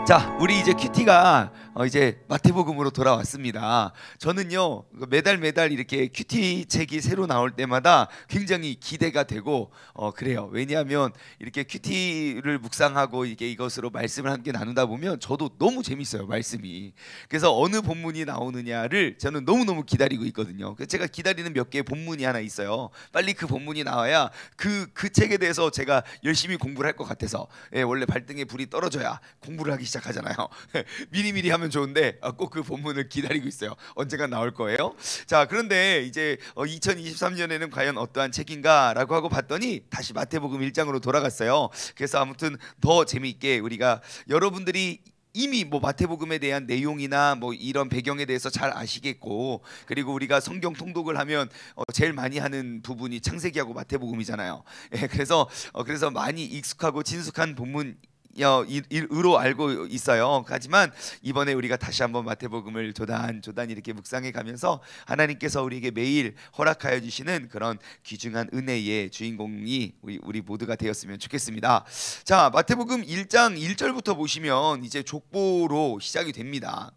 자, 우리 이제 큐티가 이제 마태복음으로 돌아왔습니다. 저는요 매달 이렇게 큐티 책이 새로 나올 때마다 굉장히 기대가 되고 그래요. 왜냐하면 이렇게 큐티를 묵상하고 이게 이것으로 말씀을 함께 나누다 보면 저도 너무 재밌어요, 말씀이. 그래서 어느 본문이 나오느냐를 저는 너무너무 기다리고 있거든요. 그래서 제가 기다리는 몇 개의 본문이 하나 있어요. 빨리 그 본문이 나와야 그 책에 대해서 제가 열심히 공부를 할 것 같아서. 원래 발등에 불이 떨어져야 공부를 하기 시작하잖아요. 미리미리 하면 좋은데 꼭 그 본문을 기다리고 있어요. 언젠가 나올 거예요. 자, 그런데 이제 2023년에는 과연 어떠한 책인가라고 하고 봤더니 다시 마태복음 1장으로 돌아갔어요. 그래서 아무튼 더 재미있게 우리가 여러분들이 이미 뭐 마태복음에 대한 내용이나 뭐 이런 배경에 대해서 잘 아시겠고, 그리고 우리가 성경 통독을 하면 제일 많이 하는 부분이 창세기하고 마태복음이잖아요. 그래서 많이 익숙하고 친숙한 본문 으로 알고 있어요. 하지만 이번에 우리가 다시 한번 마태복음을 조단 이렇게 묵상해 가면서 하나님께서 우리에게 매일 허락하여 주시는 그런 귀중한 은혜의 주인공이 우리 모두가 되었으면 좋겠습니다. 자, 마태복음 1장 1절부터 보시면 이제 족보로 시작이 됩니다.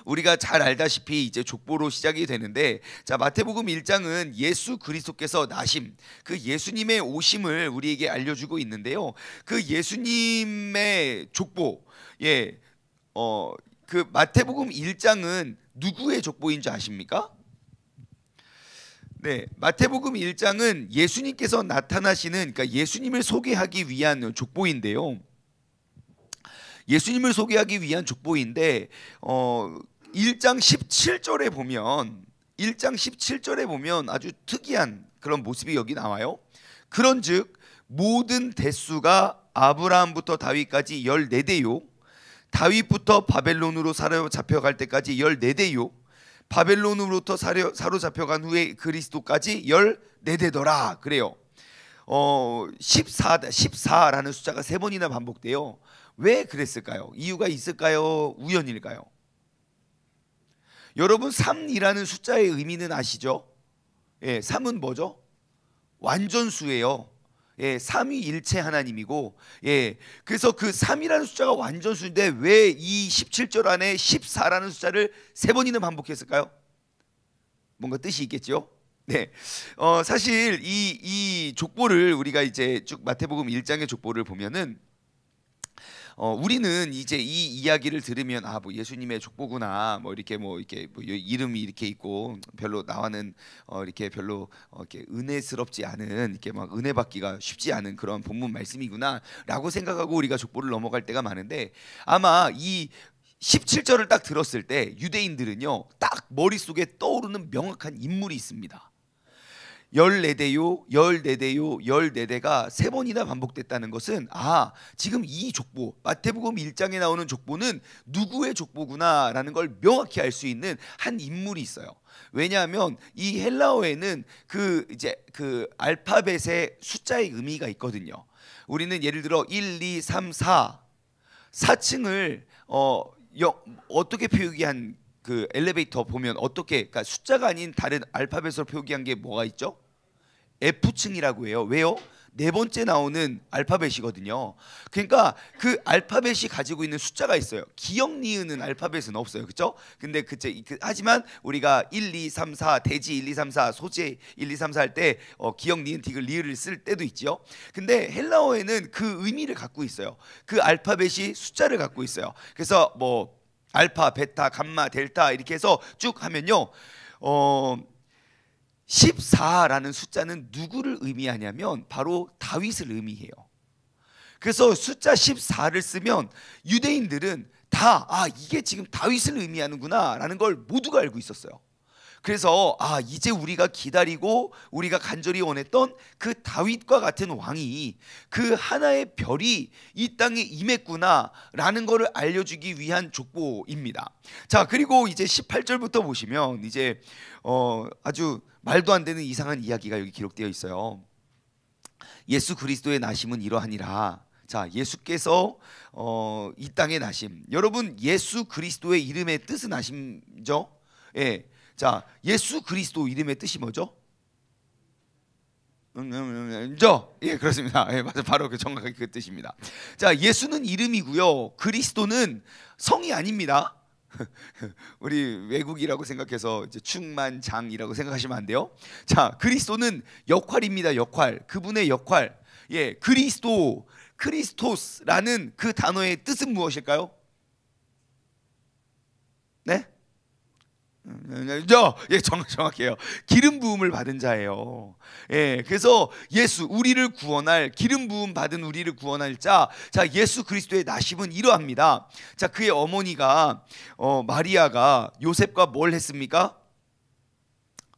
우리가 잘 알다시피 이제 족보로 시작이 되는데, 자, 마태복음 1장은 예수 그리스도께서 나심, 그 예수님의 오심을 우리에게 알려주고 있는데요. 그 예수님의 족보, 그 마태복음 1장은 누구의 족보인 줄 아십니까? 네, 마태복음 1장은 예수님께서 나타나시는, 그러니까 예수님을 소개하기 위한 족보인데요. 예수님을 소개하기 위한 족보인데 1장 17절에 보면 아주 특이한 그런 모습이 여기 나와요. 그런즉 모든 대수가 아브라함부터 다윗까지 14대요, 다윗부터 바벨론으로 사로잡혀갈 때까지 14대요, 바벨론으로부터 사로잡혀간 후에 그리스도까지 14대더라 그래요. 14라는 숫자가 3번이나 반복돼요. 왜 그랬을까요? 이유가 있을까요? 우연일까요? 여러분, 3이라는 숫자의 의미는 아시죠? 3은 뭐죠? 완전수예요. 삼위일체 하나님이고, 그래서 그 3이라는 숫자가 완전수인데 왜 이 17절 안에 14라는 숫자를 3번이나 반복했을까요? 뭔가 뜻이 있겠죠? 네, 사실 이 족보를 우리가 이제 쭉 마태복음 1장의 족보를 보면은 우리는 이제 이 이야기를 들으면 뭐 예수님의 족보구나, 이렇게 이름이 이렇게 있고 별로 나와는 이렇게 별로 이렇게 은혜스럽지 않은, 이렇게 막 은혜 받기가 쉽지 않은 그런 본문 말씀이구나라고 생각하고 우리가 족보를 넘어갈 때가 많은데, 아마 이 17절을 딱 들었을 때 유대인들은요 딱 머릿속에 떠오르는 명확한 인물이 있습니다. 14대요, 14대요, 14대가 3번이나 반복됐다는 것은 지금 이 족보, 마태복음 1장에 나오는 족보는 누구의 족보구나라는 걸 명확히 알 수 있는 한 인물이 있어요. 왜냐하면 이 헬라어에는 그 알파벳의 숫자의 의미가 있거든요. 우리는 예를 들어 1, 2, 3, 4층을 어떻게 표기한, 그 엘리베이터 보면 어떻게, 그러니까 숫자가 아닌 다른 알파벳으로 표기한 게 뭐가 있죠? F층이라고 해요. 왜요? 4번째 나오는 알파벳이거든요. 그러니까 그 알파벳이 가지고 있는 숫자가 있어요. 기역 니은은 알파벳은 없어요, 그렇죠? 근데 하지만 우리가 1, 2, 3, 4 대지 1, 2, 3, 4 소재 1, 2, 3, 4 할 때 기역 니은 디귿 리을을 쓸 때도 있죠. 근데 헬라어에는 그 의미를 갖고 있어요. 그 알파벳이 숫자를 갖고 있어요. 그래서 뭐 알파, 베타, 감마, 델타 이렇게 해서 쭉 하면요, 14라는 숫자는 누구를 의미하냐면 바로 다윗을 의미해요. 그래서 숫자 14를 쓰면 유대인들은 다 이게 지금 다윗을 의미하는구나 라는 걸 모두가 알고 있었어요. 그래서 이제 우리가 기다리고 우리가 간절히 원했던 그 다윗과 같은 왕이, 그 하나의 별이 이 땅에 임했구나 라는 것을 알려주기 위한 족보입니다. 자, 그리고 이제 18절부터 보시면 이제 아주 말도 안 되는 이상한 이야기가 여기 기록되어 있어요. 예수 그리스도의 나심은 이러하니라. 자, 예수께서 이 땅에 나심, 여러분 예수 그리스도의 이름의 뜻은 아시죠? 자, 예수 그리스도 이름의 뜻이 뭐죠? 예, 그렇습니다. 예, 맞아, 바로 그 정확하게 그 뜻입니다. 자, 예수는 이름이고요. 그리스도는 성이 아닙니다. 우리 외국이라고 생각해서 이제 충만장이라고 생각하시면 안 돼요. 자, 그리스도는 역할입니다. 역할. 그분의 역할. 예, 그리스도, 크리스토스라는 그 단어의 뜻은 무엇일까요? 네? 예, 정확해요. 기름 부음을 받은 자예요. 예, 그래서 예수, 우리를 구원할, 기름 부음 받은 우리를 구원할 자, 자, 예수 그리스도의 나심은 이러합니다. 자, 그의 어머니가 마리아가 요셉과 뭘 했습니까?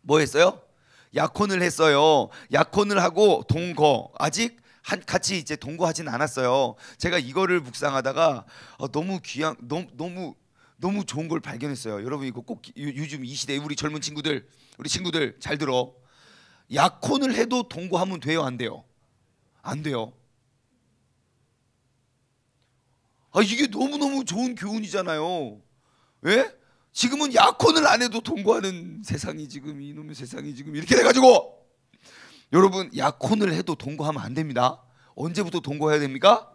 뭐 했어요? 약혼을 했어요. 약혼을 하고 동거, 아직 같이 이제 동거하진 않았어요. 제가 이거를 묵상하다가 너무 귀한, 너무 좋은 걸 발견했어요. 여러분 이거 꼭 요즘 이 시대에 우리 젊은 친구들, 우리 친구들 잘 들어. 약혼을 해도 동거하면 돼요, 안 돼요? 안 돼요. 이게 너무너무 좋은 교훈이잖아요. 예? 지금은 약혼을 안 해도 동거하는 세상이 지금, 이놈의 세상이 지금 이렇게 돼가지고, 여러분 약혼을 해도 동거하면 안 됩니다. 언제부터 동거해야 됩니까?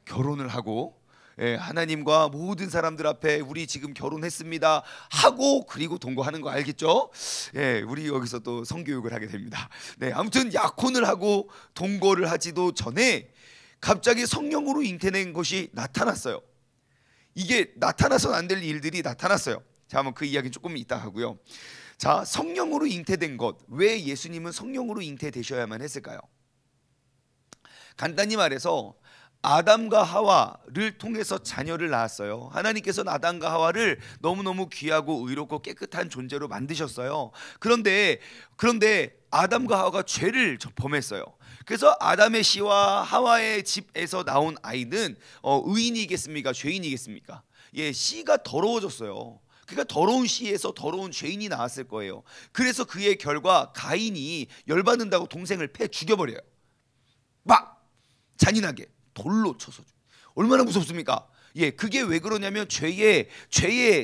결혼을 하고, 예, 하나님과 모든 사람들 앞에 우리 지금 결혼했습니다 하고, 그리고 동거하는 거 알겠죠? 예, 우리 여기서 또 성교육을 하게 됩니다. 네, 아무튼 약혼을 하고 동거를 하지도 전에 갑자기 성령으로 잉태된 것이 나타났어요. 이게 나타나서는 안 될 일들이 나타났어요. 자, 한번 그 이야기는 조금 이따 하고요. 자, 성령으로 잉태된 것, 왜 예수님은 성령으로 잉태되셔야만 했을까요? 간단히 말해서 아담과 하와를 통해서 자녀를 낳았어요. 하나님께서는 아담과 하와를 너무너무 귀하고 의롭고 깨끗한 존재로 만드셨어요. 그런데 아담과 하와가 죄를 범했어요. 그래서 아담의 씨와 하와의 집에서 나온 아이는 의인이겠습니까? 죄인이겠습니까? 예, 씨가 더러워졌어요. 그러니까 더러운 씨에서 더러운 죄인이 나왔을 거예요. 그래서 그의 결과 가인이 열받는다고 동생을 패 죽여버려요. 막 잔인하게 돌로 쳐서. 얼마나 무섭습니까? 예, 그게 왜 그러냐면 죄의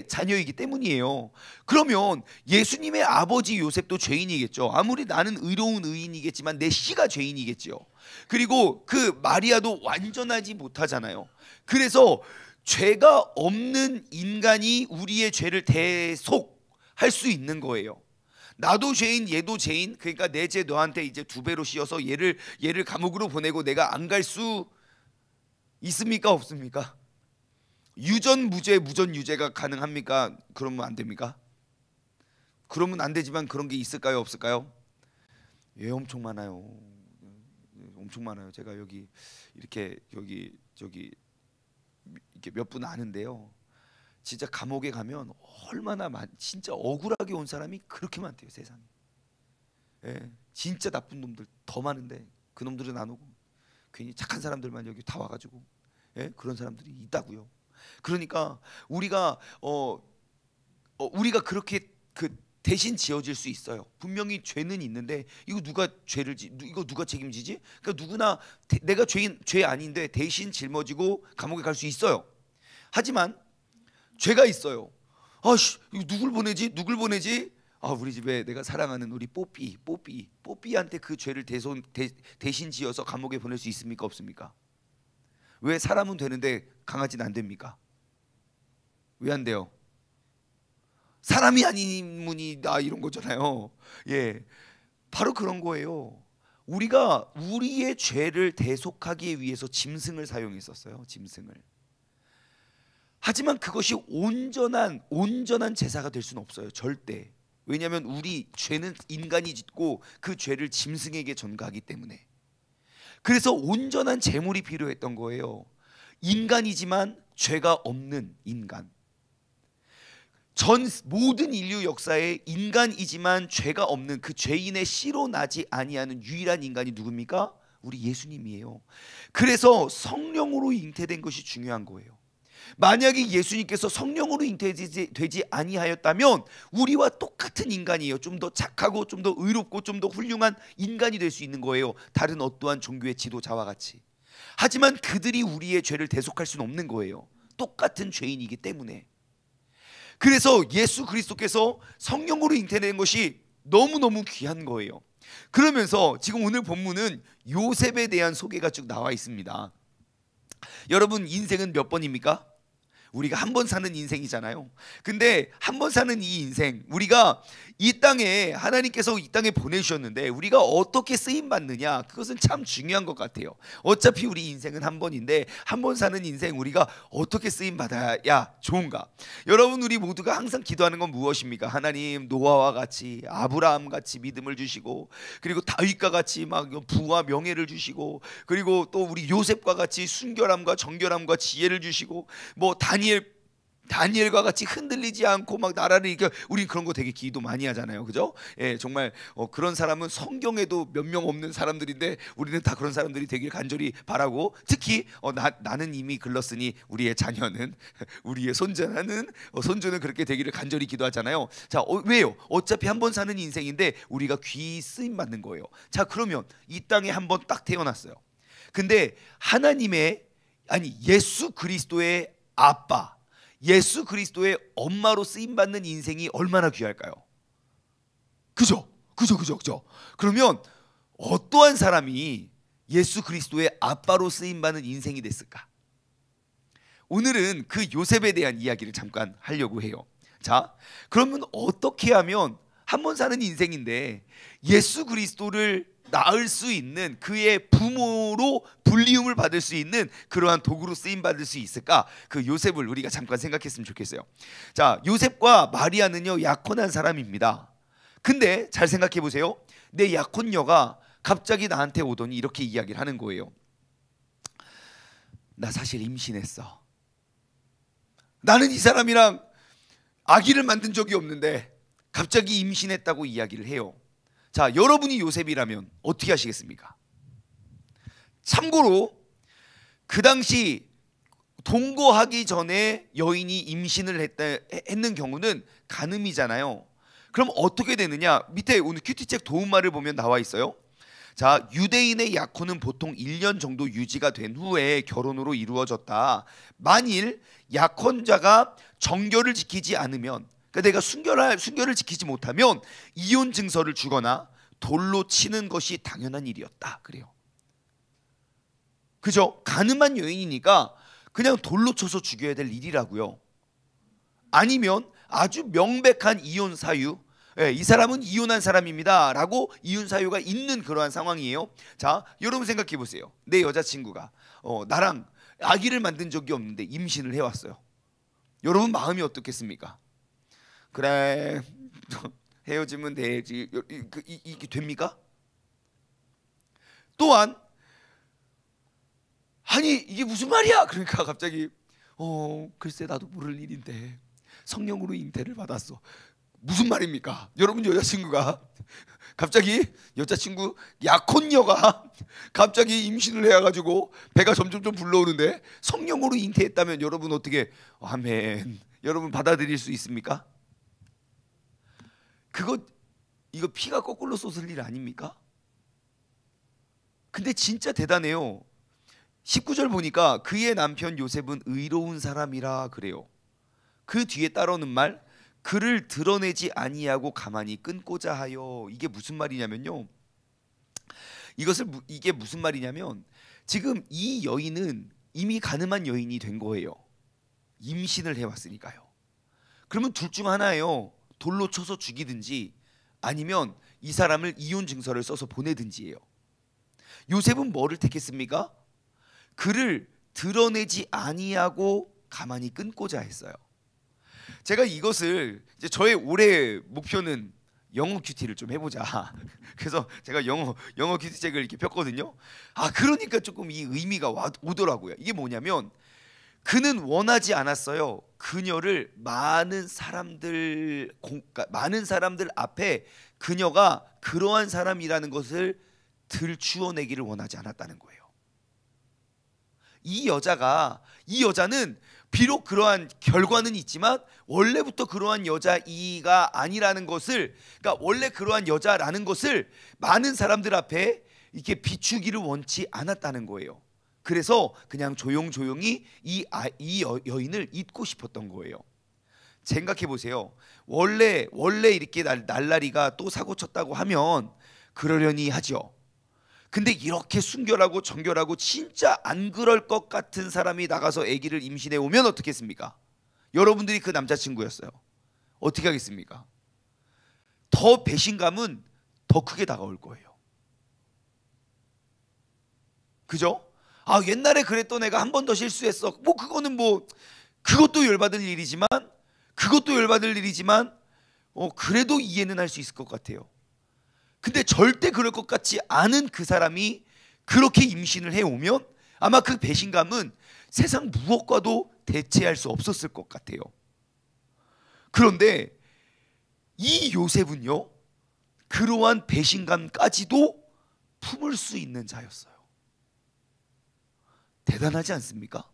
자녀이기 때문이에요. 그러면 예수님의 아버지 요셉도 죄인이겠죠. 아무리 나는 의로운 의인이겠지만 내 씨가 죄인이겠죠. 그리고 그 마리아도 완전하지 못하잖아요. 그래서 죄가 없는 인간이 우리의 죄를 대속할 수 있는 거예요. 나도 죄인, 얘도 죄인. 그러니까 내 죄 너한테 이제 2배로 씌어서 얘를 감옥으로 보내고 내가 안 갈 수 있습니까? 없습니까? 유전 무죄, 무전 유죄가 가능합니까? 그러면 안 됩니까? 그러면 안 되지만 그런 게 있을까요? 없을까요? 예, 엄청 많아요. 엄청 많아요. 제가 여기 이렇게 저기 이렇게 몇 분 아는데요. 진짜 감옥에 가면 얼마나 진짜 억울하게 온 사람이 그렇게 많대요, 세상에. 예, 진짜 나쁜 놈들 더 많은데 그 놈들은 안 오고 괜히 착한 사람들만 여기 다 와가지고, 예? 그런 사람들이 있다고요. 그러니까 우리가 우리가 그렇게 그 대신 지어질 수 있어요. 분명히 죄는 있는데 이거 누가 책임지지? 그러니까 누구나 내가 죄 아닌데 대신 짊어지고 감옥에 갈 수 있어요. 하지만 죄가 있어요. 이거 누굴 보내지? 우리 집에 내가 사랑하는 우리 뽀삐한테 그 죄를 대신 지어서 감옥에 보낼 수 있습니까? 없습니까? 왜 사람은 되는데 강아지는 안 됩니까? 왜 안 돼요? 사람이 아닌 분이 이런 거잖아요. 예, 바로 그런 거예요. 우리가 우리의 죄를 대속하기 위해서 짐승을 사용했었어요. 짐승을. 하지만 그것이 온전한 제사가 될 수는 없어요. 절대. 왜냐하면 우리 죄는 인간이 짓고 그 죄를 짐승에게 전가하기 때문에. 그래서 온전한 제물이 필요했던 거예요. 인간이지만 죄가 없는 인간. 모든 인류 역사에 인간이지만 죄가 없는 그 죄인의 씨로 나지 아니하는 유일한 인간이 누굽니까? 우리 예수님이에요. 그래서 성령으로 잉태된 것이 중요한 거예요. 만약에 예수님께서 성령으로 잉태되지 아니하였다면 우리와 똑같은 인간이에요. 좀 더 착하고 좀 더 의롭고 좀 더 훌륭한 인간이 될 수 있는 거예요. 다른 어떠한 종교의 지도자와 같이. 하지만 그들이 우리의 죄를 대속할 수는 없는 거예요. 똑같은 죄인이기 때문에. 그래서 예수 그리스도께서 성령으로 잉태된 것이 너무너무 귀한 거예요. 그러면서 지금 오늘 본문은 요셉에 대한 소개가 쭉 나와 있습니다. 여러분, 인생은 몇 번입니까? 우리가 한 번 사는 인생이잖아요. 근데 한 번 사는 이 인생, 우리가 이 땅에, 하나님께서 이 땅에 보내주셨는데 우리가 어떻게 쓰임 받느냐, 그것은 참 중요한 것 같아요. 어차피 우리 인생은 한 번인데 한 번 사는 인생, 우리가 어떻게 쓰임 받아야 좋은가? 여러분, 우리 모두가 항상 기도하는 건 무엇입니까? 하나님, 노아와 같이, 아브라함 같이 믿음을 주시고, 그리고 다윗과 같이 막 부와 명예를 주시고, 그리고 또 우리 요셉과 같이 순결함과 정결함과 지혜를 주시고, 뭐 다니엘과 같이 흔들리지 않고 막 나라를 이겨. 우리 그런 거 되게 기도 많이 하잖아요, 그죠? 예, 정말 그런 사람은 성경에도 몇 명 없는 사람들인데 우리는 다 그런 사람들이 되길 간절히 바라고, 특히 나는 이미 글렀으니 우리의 자녀는 우리의 손주는 그렇게 되기를 간절히 기도하잖아요. 자, 왜요? 어차피 한 번 사는 인생인데 우리가 귀 쓰임 받는 거예요. 자, 그러면 이 땅에 한 번 딱 태어났어요. 근데 예수 그리스도의 아빠, 예수 그리스도의 엄마로 쓰임 받는 인생이 얼마나 귀할까요? 그죠? 그러면 어떠한 사람이 예수 그리스도의 아빠로 쓰임 받는 인생이 됐을까? 오늘은 그 요셉에 대한 이야기를 잠깐 하려고 해요. 자, 그러면 어떻게 하면 한 번 사는 인생인데 예수 그리스도를 낳을 수 있는, 그의 부모로 불리움을 받을 수 있는 그러한 도구로 쓰임 받을 수 있을까? 그 요셉을 우리가 잠깐 생각했으면 좋겠어요. 자, 요셉과 마리아는요, 약혼한 사람입니다. 근데 잘 생각해 보세요. 내 약혼녀가 갑자기 나한테 오더니 이렇게 이야기를 하는 거예요. 나 사실 임신했어. 나는 이 사람이랑 아기를 만든 적이 없는데 갑자기 임신했다고 이야기를 해요. 자, 여러분이 요셉이라면 어떻게 하시겠습니까? 참고로 그 당시 동거하기 전에 여인이 임신을 했는 경우는 간음이잖아요. 그럼 어떻게 되느냐? 밑에 오늘 큐티책 도움말을 보면 나와 있어요. 자, 유대인의 약혼은 보통 1년 정도 유지가 된 후에 결혼으로 이루어졌다. 만일 약혼자가 정결을 지키지 않으면, 그러니까 내가 순결을 지키지 못하면 이혼 증서를 주거나 돌로 치는 것이 당연한 일이었다. 그래요. 그죠? 가늠한 여인이니까 그냥 돌로 쳐서 죽여야 될 일이라고요. 아니면 아주 명백한 이혼 사유, 이 사람은 이혼한 사람입니다 라고 이혼 사유가 있는 그러한 상황이에요. 자, 여러분 생각해 보세요. 내 여자친구가 나랑 아기를 만든 적이 없는데 임신을 해왔어요. 여러분 마음이 어떻겠습니까? 그래, 헤어지면 되지. 이게 됩니까? 또한 아니 이게 무슨 말이야? 그러니까 갑자기 글쎄 나도 모를 일인데 성령으로 잉태를 받았어. 무슨 말입니까? 여러분, 여자친구가 갑자기 여자친구 약혼녀가 갑자기 임신을 해가지고 배가 점점 불러오는데 성령으로 잉태했다면 여러분 어떻게, 아멘, 여러분 받아들일 수 있습니까? 이거 피가 거꾸로 쏟을 일 아닙니까? 근데 진짜 대단해요. 19절 보니까 그의 남편 요셉은 의로운 사람이라 그래요. 그 뒤에 따르는 말, 그를 드러내지 아니하고 가만히 끊고자 하여. 이게 무슨 말이냐면요, 이게 무슨 말이냐면 지금 이 여인은 이미 가늠한 여인이 된 거예요. 임신을 해왔으니까요. 그러면 둘 중 하나예요. 돌로 쳐서 죽이든지 아니면 이 사람을 이혼 증서를 써서 보내든지예요. 요셉은 뭐를 택했습니까? 그를 드러내지 아니하고 가만히 끊고자 했어요. 제가 이것을 이제 저의 올해 목표는 영어 큐티를 좀 해보자. 그래서 제가 영어 큐티책을 이렇게 폈거든요. 그러니까 조금 이 의미가 오더라고요. 이게 뭐냐면 그는 원하지 않았어요. 그녀를 많은 사람들 앞에 그녀가 그러한 사람이라는 것을 들추어내기를 원하지 않았다는 거예요. 이 여자는 비록 그러한 결과는 있지만 원래부터 그러한 여자이가 아니라는 것을, 그러니까 원래 그러한 여자라는 것을 많은 사람들 앞에 이렇게 비추기를 원치 않았다는 거예요. 그래서 그냥 조용히 이 여인을 잊고 싶었던 거예요. 생각해 보세요. 원래 이렇게 날라리가 또 사고 쳤다고 하면 그러려니 하죠. 근데 이렇게 순결하고 정결하고 진짜 안 그럴 것 같은 사람이 나가서 아기를 임신해 오면 어떻겠습니까? 여러분들이 그 남자친구였어요. 어떻게 하겠습니까? 더 배신감은 더 크게 다가올 거예요. 그죠? 아, 옛날에 그랬던 애가 한 번 더 실수했어. 뭐 그거는 뭐 그것도 열받을 일이지만 그래도 이해는 할 수 있을 것 같아요. 근데 절대 그럴 것 같지 않은 그 사람이 그렇게 임신을 해오면 아마 그 배신감은 세상 무엇과도 대체할 수 없었을 것 같아요. 그런데 이 요셉은요, 그러한 배신감까지도 품을 수 있는 자였어요. 대단하지 않습니까?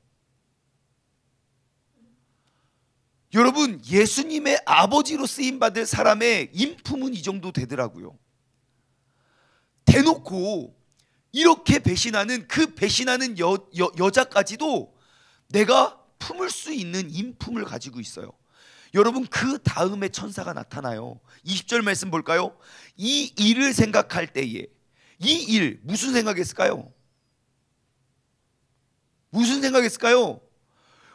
여러분, 예수님의 아버지로 쓰임받을 사람의 인품은 이 정도 되더라고요. 대놓고 이렇게 배신하는 그 배신하는 여자까지도 내가 품을 수 있는 인품을 가지고 있어요. 여러분, 그 다음에 천사가 나타나요. 20절 말씀 볼까요? 이 일을 생각할 때에, 이 일 무슨 생각했을까요? 무슨 생각했을까요?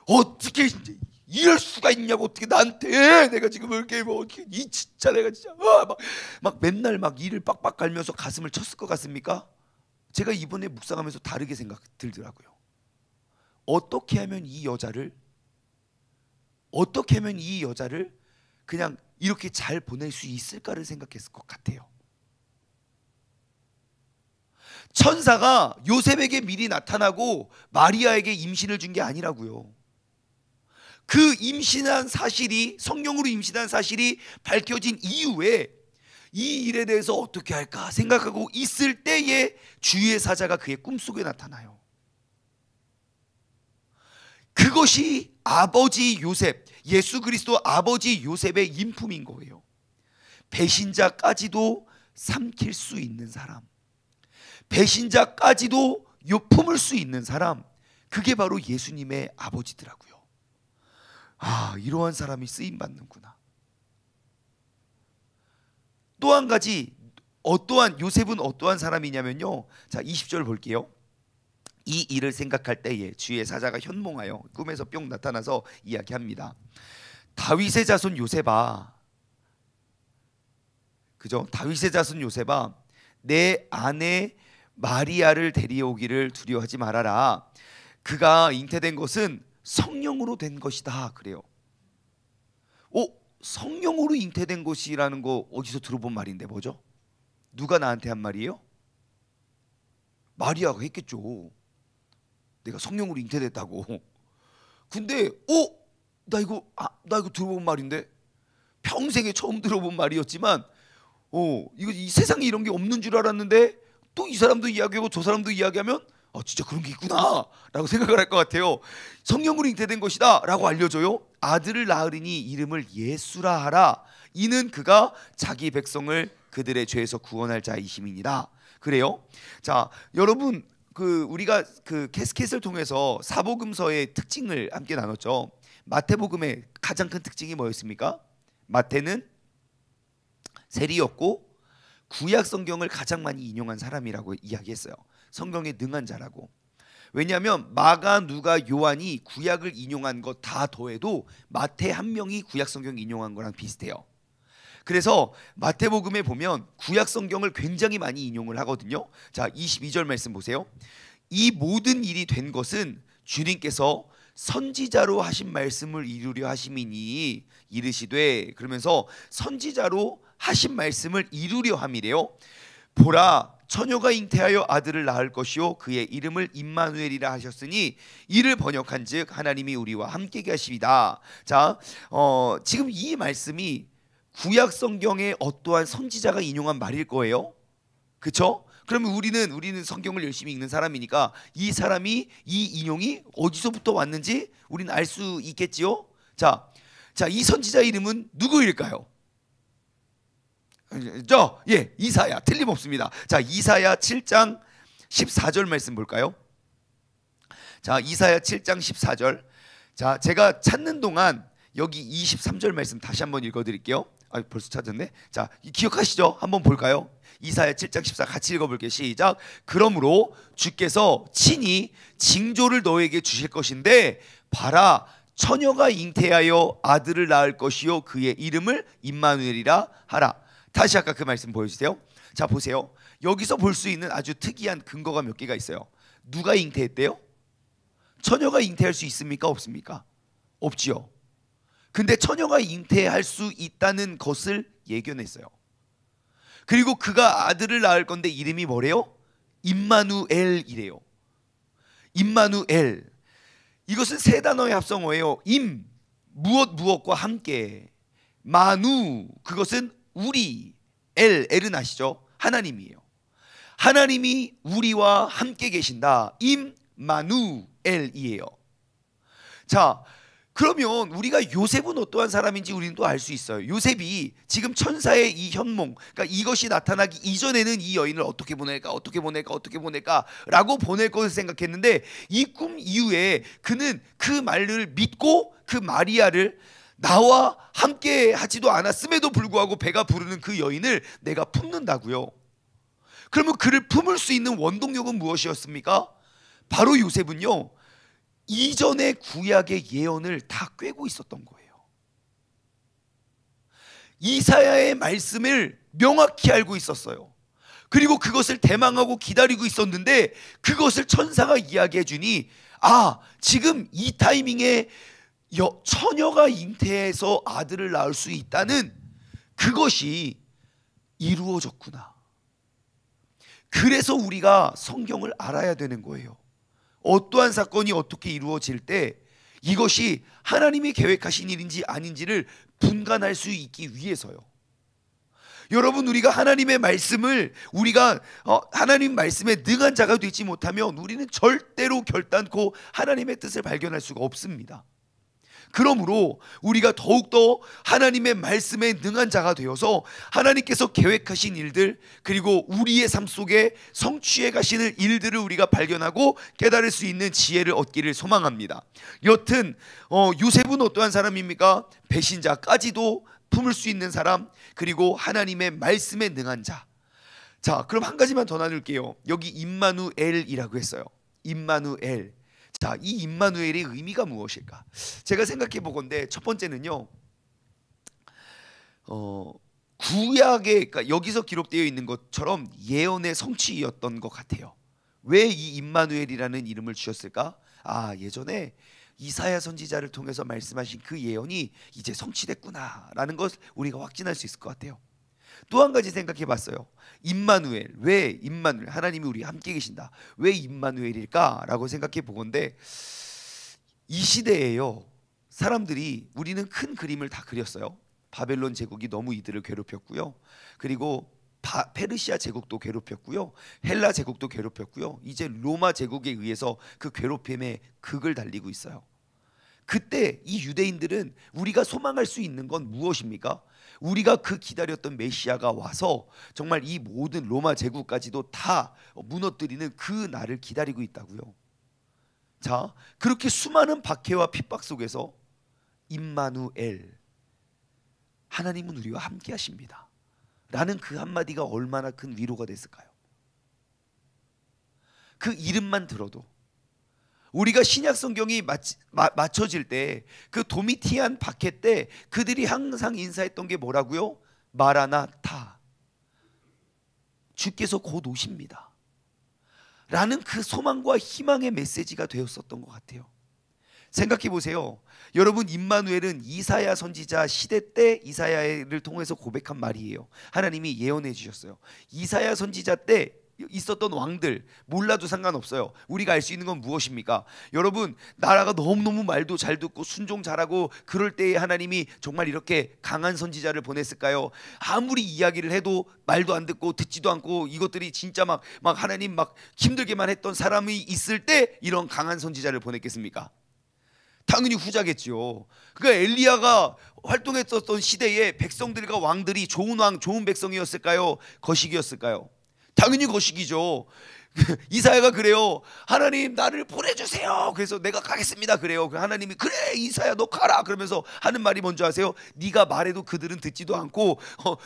어떻게 이럴 수가 있냐고, 어떻게 나한테 내가 지금 이렇게 뭐 이 진짜 내가 진짜 막 맨날 막 이를 빡빡 갈면서 가슴을 쳤을 것 같습니까? 제가 이번에 묵상하면서 다르게 생각 들더라고요. 어떻게 하면 이 여자를 그냥 이렇게 잘 보낼 수 있을까를 생각했을 것 같아요. 천사가 요셉에게 미리 나타나고 마리아에게 임신을 준 게 아니라고요. 그 임신한 사실이, 성령으로 임신한 사실이 밝혀진 이후에 이 일에 대해서 어떻게 할까 생각하고 있을 때에 주의 사자가 그의 꿈속에 나타나요. 그것이 아버지 요셉, 예수 그리스도 아버지 요셉의 인품인 거예요. 배신자까지도 삼킬 수 있는 사람, 배신자까지도 품을 수 있는 사람, 그게 바로 예수님의 아버지더라고요. 아, 이러한 사람이 쓰임받는구나. 또 한 가지, 요셉은 어떠한 사람이냐면요, 자 20절 볼게요. 이 일을 생각할 때에 주의 사자가 현몽하여 꿈에서 뿅 나타나서 이야기합니다. 다윗의 자손 요셉아, 그죠? 다윗의 자손 요셉아, 내 아내 마리아를 데려오기를 두려워하지 말아라. 그가 잉태된 것은 성령으로 된 것이다. 그래요. 성령으로 잉태된 것이라는 거 어디서 들어본 말인데 뭐죠? 누가 나한테 한 말이에요? 마리아가 했겠죠. 내가 성령으로 잉태됐다고. 근데 나 이거 들어본 말인데, 평생에 처음 들어본 말이었지만 이거 이 세상에 이런 게 없는 줄 알았는데, 또 이 사람도 이야기하고 저 사람도 이야기하면 진짜 그런 게 있구나 라고 생각을 할 것 같아요. 성령으로 잉태된 것이다 라고 알려줘요. 아들을 낳으리니 이름을 예수라 하라. 이는 그가 자기 백성을 그들의 죄에서 구원할 자이심이니라. 그래요. 자, 여러분, 우리가 캐스켓을 통해서 사복음서의 특징을 함께 나눴죠. 마태복음의 가장 큰 특징이 뭐였습니까? 마태는 세리였고 구약 성경을 가장 많이 인용한 사람이라고 이야기했어요. 성경에 능한 자라고. 왜냐하면 마가, 누가, 요한이 구약을 인용한 거 다 더해도 마태 한 명이 구약 성경 인용한 거랑 비슷해요. 그래서 마태복음에 보면 구약 성경을 굉장히 많이 인용을 하거든요. 자, 22절 말씀 보세요. 이 모든 일이 된 것은 주님께서 선지자로 하신 말씀을 이루려 하심이니, 이르시되, 그러면서 선지자로 하신 말씀을 이루려 함이래요. 보라, 처녀가 잉태하여 아들을 낳을 것이요 그의 이름을 임마누엘이라 하셨으니, 이를 번역한즉 하나님이 우리와 함께 계시리다. 자, 지금 이 말씀이 구약 성경의 어떠한 선지자가 인용한 말일 거예요. 그렇죠? 그러면 우리는 성경을 열심히 읽는 사람이니까 이 사람이, 이 인용이 어디서부터 왔는지 우리는 알 수 있겠지요. 자, 이 선지자 이름은 누구일까요? 이사야, 틀림없습니다. 자, 이사야 7장 14절 말씀 볼까요? 자, 이사야 7장 14절. 자, 제가 찾는 동안 여기 23절 말씀 다시 한번 읽어드릴게요. 벌써 찾았네. 자, 기억하시죠? 한번 볼까요? 이사야 7장 14 같이 읽어볼게요. 시작. 그러므로 주께서 친히 징조를 너에게 주실 것인데 봐라, 처녀가 잉태하여 아들을 낳을 것이요 그의 이름을 임마누엘이라 하라. 다시 아까 그 말씀 보여주세요. 자, 보세요. 여기서 볼 수 있는 아주 특이한 근거가 몇 개가 있어요. 누가 잉태했대요? 처녀가 잉태할 수 있습니까? 없습니까? 없지요. 근데 처녀가 잉태할 수 있다는 것을 예견했어요. 그리고 그가 아들을 낳을 건데 이름이 뭐래요? 임마누엘이래요. 임마누엘. 이것은 세 단어의 합성어예요. 임, 무엇과 함께. 마누, 그것은 우리. 엘은 아시죠? 하나님이에요. 하나님이 우리와 함께 계신다. 임마누엘이에요. 자, 그러면 우리가 요셉은 어떠한 사람인지 우리는 또 알 수 있어요. 요셉이 지금 천사의 이 현몽, 그러니까 이것이 나타나기 이전에는 이 여인을 어떻게 보낼까 라고 보낼 것을 생각했는데, 이 꿈 이후에 그는 그 말을 믿고 그 마리아를 나와 함께 하지도 않았음에도 불구하고 배가 부르는 그 여인을 내가 품는다고요. 그러면 그를 품을 수 있는 원동력은 무엇이었습니까? 바로 요셉은요, 이전의 구약의 예언을 다 꿰고 있었던 거예요. 이사야의 말씀을 명확히 알고 있었어요. 그리고 그것을 대망하고 기다리고 있었는데, 그것을 천사가 이야기해 주니, 아, 지금 이 타이밍에 처녀가 잉태해서 아들을 낳을 수 있다는 그것이 이루어졌구나. 그래서 우리가 성경을 알아야 되는 거예요. 어떠한 사건이 어떻게 이루어질 때 이것이 하나님이 계획하신 일인지 아닌지를 분간할 수 있기 위해서요. 여러분, 우리가 하나님의 말씀을 하나님 말씀에 능한 자가 되지 못하면 우리는 절대로 결단코 하나님의 뜻을 발견할 수가 없습니다. 그러므로 우리가 더욱더 하나님의 말씀에 능한 자가 되어서 하나님께서 계획하신 일들, 그리고 우리의 삶 속에 성취해 가시는 일들을 우리가 발견하고 깨달을 수 있는 지혜를 얻기를 소망합니다. 여튼 요셉은 어떠한 사람입니까? 배신자까지도 품을 수 있는 사람, 그리고 하나님의 말씀에 능한 자. 자, 그럼 한 가지만 더 나눌게요. 여기 임마누엘이라고 했어요. 임마누엘. 자, 이 임마누엘의 의미가 무엇일까? 제가 생각해 보건데, 첫 번째는요, 구약에, 그러니까 여기서 기록되어 있는 것처럼 예언의 성취였던 것 같아요. 왜 이 임마누엘이라는 이름을 주셨을까? 아, 예전에 이사야 선지자를 통해서 말씀하신 그 예언이 이제 성취됐구나라는 것 우리가 확진할 수 있을 것 같아요. 또 한 가지 생각해 봤어요. 임마누엘, 왜 임마누엘, 하나님이 우리 함께 계신다, 왜 임마누엘일까 라고 생각해 보건데, 이 시대에요, 사람들이, 우리는 큰 그림을 다 그렸어요. 바벨론 제국이 너무 이들을 괴롭혔고요, 그리고 페르시아 제국도 괴롭혔고요, 헬라 제국도 괴롭혔고요, 이제 로마 제국에 의해서 그 괴롭힘의 극을 달리고 있어요. 그때 이 유대인들은 우리가 소망할 수 있는 건 무엇입니까? 우리가 그 기다렸던 메시아가 와서 정말 이 모든 로마 제국까지도 다 무너뜨리는 그 날을 기다리고 있다고요. 자, 그렇게 수많은 박해와 핍박 속에서 임마누엘, 하나님은 우리와 함께 하십니다 라는 그 한마디가 얼마나 큰 위로가 됐을까요? 그 이름만 들어도, 우리가 신약 성경이 맞춰질 때, 그 도미티안 박해 때 그들이 항상 인사했던 게 뭐라고요? 마라나타, 주께서 곧 오십니다 라는 그 소망과 희망의 메시지가 되었었던 것 같아요. 생각해 보세요. 여러분, 임마누엘은 이사야 선지자 시대 때 이사야를 통해서 고백한 말이에요. 하나님이 예언해 주셨어요. 이사야 선지자 때 있었던 왕들 몰라도 상관없어요. 우리가 알 수 있는 건 무엇입니까? 여러분, 나라가 너무너무 말도 잘 듣고 순종 잘하고 그럴 때에 하나님이 정말 이렇게 강한 선지자를 보냈을까요? 아무리 이야기를 해도 말도 안 듣고 듣지도 않고 이것들이 진짜 막 하나님 막 힘들게만 했던 사람이 있을 때 이런 강한 선지자를 보냈겠습니까? 당연히 후자겠죠. 그러니까 엘리야가 활동했었던 시대에 백성들과 왕들이 좋은 왕, 좋은 백성이었을까요? 거식이었을까요? 당연히 거시기죠. 이사야가 그래요. 하나님 나를 보내주세요. 그래서 내가 가겠습니다 그래요. 하나님이 그래 이사야 너 가라 그러면서 하는 말이 뭔지 아세요? 네가 말해도 그들은 듣지도 않고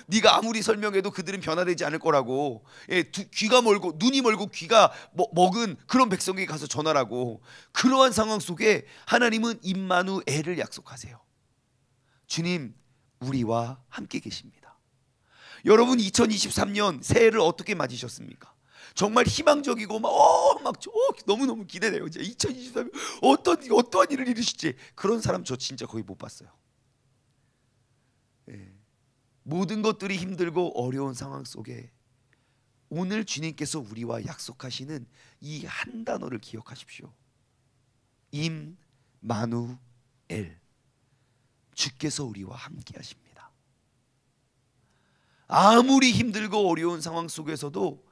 네가 아무리 설명해도 그들은 변화되지 않을 거라고. 예, 귀가 멀고 눈이 멀고 귀가 먹은 그런 백성에게 가서 전하라고. 그러한 상황 속에 하나님은 임마누엘을 약속하세요. 주님 우리와 함께 계십니다. 여러분 2023년 새해를 어떻게 맞으셨습니까? 정말 희망적이고 너무너무 기대돼요. 이제 2023년 어떠한 일을 이루실지. 그런 사람 저 진짜 거의 못 봤어요. 예. 모든 것들이 힘들고 어려운 상황 속에 오늘 주님께서 우리와 약속하시는 이 한 단어를 기억하십시오. 임마누엘. 주께서 우리와 함께 하십니다. 아무리 힘들고 어려운 상황 속에서도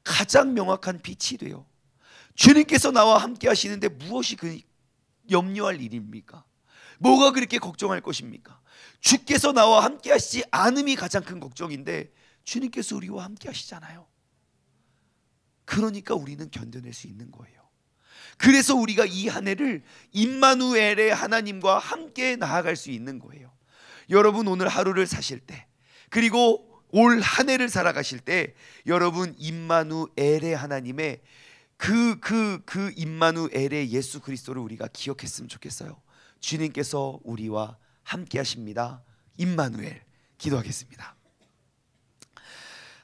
가장 명확한 빛이 돼요. 주님께서 나와 함께 하시는데 무엇이 그 염려할 일입니까? 뭐가 그렇게 걱정할 것입니까? 주께서 나와 함께 하시지 않음이 가장 큰 걱정인데 주님께서 우리와 함께 하시잖아요. 그러니까 우리는 견뎌낼 수 있는 거예요. 그래서 우리가 이 한 해를 임마누엘의 하나님과 함께 나아갈 수 있는 거예요. 여러분 오늘 하루를 사실 때, 그리고 올 한 해를 살아가실 때 여러분 임마누엘의 하나님의 그 임마누엘의 예수 그리스도를 우리가 기억했으면 좋겠어요. 주님께서 우리와 함께 하십니다. 임마누엘. 기도하겠습니다.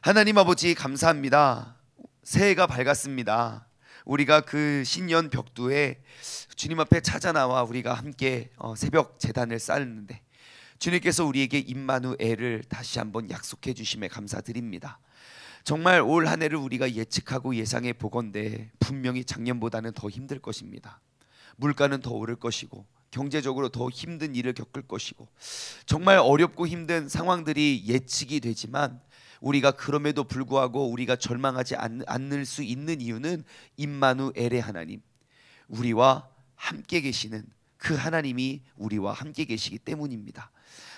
하나님 아버지 감사합니다. 새해가 밝았습니다. 우리가 그 신년 벽두에 주님 앞에 찾아 나와 우리가 함께 새벽 제단을 쌓았는데 주님께서 우리에게 임마누엘을 다시 한번 약속해 주심에 감사드립니다. 정말 올 한 해를 우리가 예측하고 예상해 보건대 분명히 작년보다는 더 힘들 것입니다. 물가는 더 오를 것이고 경제적으로 더 힘든 일을 겪을 것이고 정말 어렵고 힘든 상황들이 예측이 되지만 우리가 그럼에도 불구하고 우리가 절망하지 않을 수 있는 이유는 임마누엘의 하나님, 우리와 함께 계시는 그 하나님이 우리와 함께 계시기 때문입니다.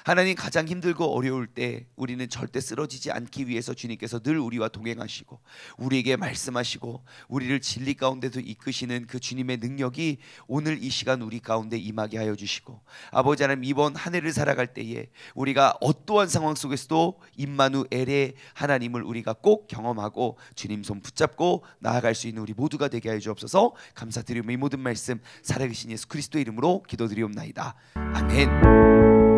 하나님 가장 힘들고 어려울 때 우리는 절대 쓰러지지 않기 위해서 주님께서 늘 우리와 동행하시고 우리에게 말씀하시고 우리를 진리 가운데도 이끄시는 그 주님의 능력이 오늘 이 시간 우리 가운데 임하게 하여 주시고 아버지 하나님 이번 한 해를 살아갈 때에 우리가 어떠한 상황 속에서도 임마누엘의 하나님을 우리가 꼭 경험하고 주님 손 붙잡고 나아갈 수 있는 우리 모두가 되게 하여 주옵소서. 감사드리며 이 모든 말씀 살아계신 예수 그리스도의 이름으로 기도드리옵나이다. 아멘.